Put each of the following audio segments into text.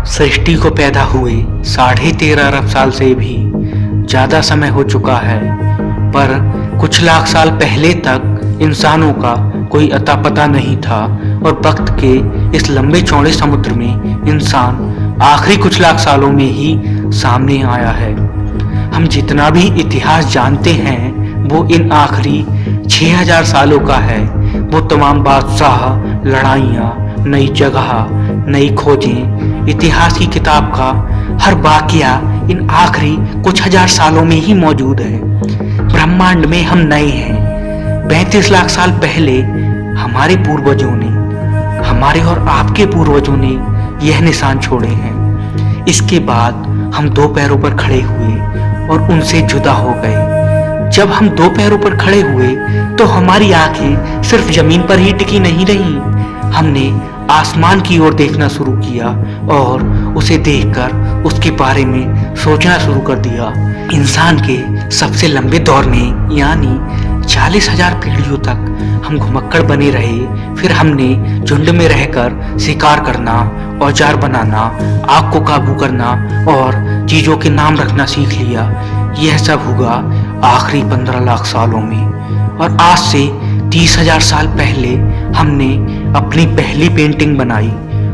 सृष्टि को पैदा हुए 13.5 अरब साल से भी ज़्यादा समय हो चुका है, पर कुछ लाख साल पहले तक इंसानों का कोई अता पता नहीं था और वक्त के इस लंबे चौड़े समुद्र में इंसान आखिरी कुछ लाख सालों में ही सामने आया है। हम जितना भी इतिहास जानते हैं वो इन आखिरी 6000 सालों का है। वो तमाम बादशाह, लड़ाइयाँ, नई जगह, नई खोजें, इतिहास की किताब का हर वाकया इन आखिरी कुछ हजार सालों में ही मौजूद है। ब्रह्मांड में हम नए हैं। 35 लाख साल पहले हमारे पूर्वजों ने, हमारे और आपके पूर्वजों ने यह निशान छोड़े हैं। इसके बाद हम 2 पैरों पर खड़े हुए और उनसे जुदा हो गए। जब हम 2 पैरों पर खड़े हुए तो हमारी आंखें सिर्फ जमीन पर ही टिकी नहीं रहीं। हमने आसमान की ओर देखना शुरू किया और उसे देखकर उसके बारे में सोचना शुरू कर दिया। इंसान के सबसे लंबे दौर में यानी 40,000 पीढ़ियों तक हम घुमक्कड़ बने रहे। फिर हमने झुंड में रहकर शिकार करना, औजार बनाना, आग को काबू करना और चीजों के नाम रखना सीख लिया। यह सब हुआ आखिरी 15 लाख सालों में। और आज से 30,000 साल पहले हमने अपनी पहली पेंटिंग बनाई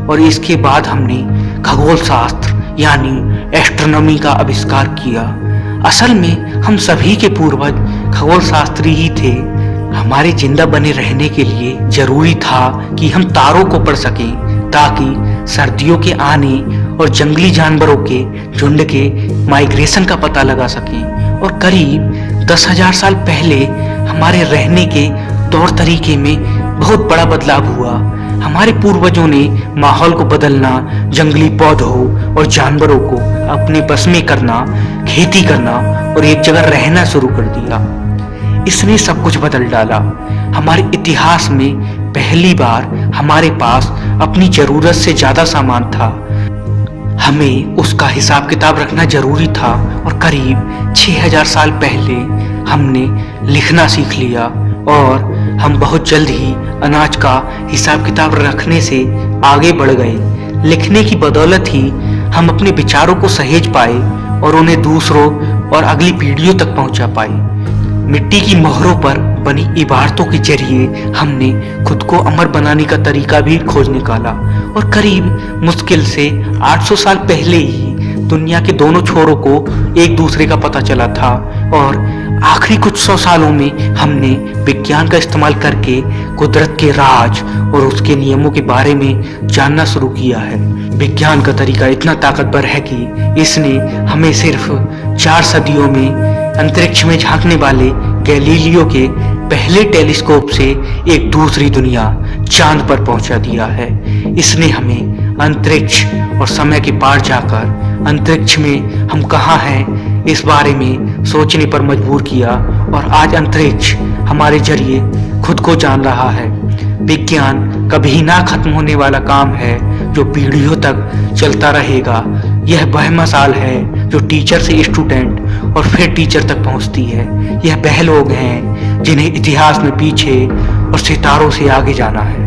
और इसके बाद हमने खगोल शास्त्र यानी एस्ट्रोनॉमी का आविष्कार किया। असल में हम सभी के पूर्वज खगोल शास्त्री ही थे। हमारे जिंदा बने रहने के लिए जरूरी था कि हम तारों को पढ़ सकें ताकि सर्दियों के आने और जंगली जानवरों के झुंड के माइग्रेशन का पता लगा सकें। और करीब 10,000 साल पहले हमारे रहने के तौर तरीके में बहुत बड़ा बदलाव हुआ। हमारे पूर्वजों ने माहौल को बदलना, जंगली पौधों और जानवरों को अपने बस में करना, खेती करना और एक जगह रहना शुरू कर दिया। इसने सब कुछ बदल डाला। हमारे इतिहास में पहली बार हमारे पास अपनी जरूरत से ज्यादा सामान था। हमें उसका हिसाब किताब रखना जरूरी था और करीब 6000 साल पहले हमने लिखना सीख लिया और हम बहुत जल्द ही अनाज का हिसाब किताब रखने से आगे बढ़ गए। लिखने की बदौलत ही हम अपने विचारों को सहेज पाए और उन्हें दूसरों और अगली पीढ़ियों तक पहुंचा पाए। मिट्टी की मोहरों पर बनी इबारतों के जरिए हमने खुद को अमर बनाने का तरीका भी खोज निकाला और करीब मुश्किल से 800 साल पहले ही दुनिया के दोनों छोरों को एक दूसरे का पता चला था। और आखिरी कुछ 100 सालों में हमने विज्ञान का इस्तेमाल करके कुदरत के राज और उसके नियमों के बारे में जानना शुरू किया है। विज्ञान का तरीका इतना ताकतवर है कि इसने हमें सिर्फ 4 सदियों में अंतरिक्ष में झांकने वाले गैलीलियो के पहले टेलीस्कोप से एक दूसरी दुनिया चांद पर पहुंचा दिया है। इसने हमें अंतरिक्ष और समय के पार जाकर अंतरिक्ष में हम कहाँ हैं इस बारे में सोचने पर मजबूर किया और आज अंतरिक्ष हमारे जरिए खुद को जान रहा है। विज्ञान कभी ना खत्म होने वाला काम है जो पीढ़ियों तक चलता रहेगा। यह वह मसाल है जो टीचर से स्टूडेंट और फिर टीचर तक पहुंचती है। यह वह लोग हैं जिन्हें इतिहास में पीछे और सितारों से आगे जाना है।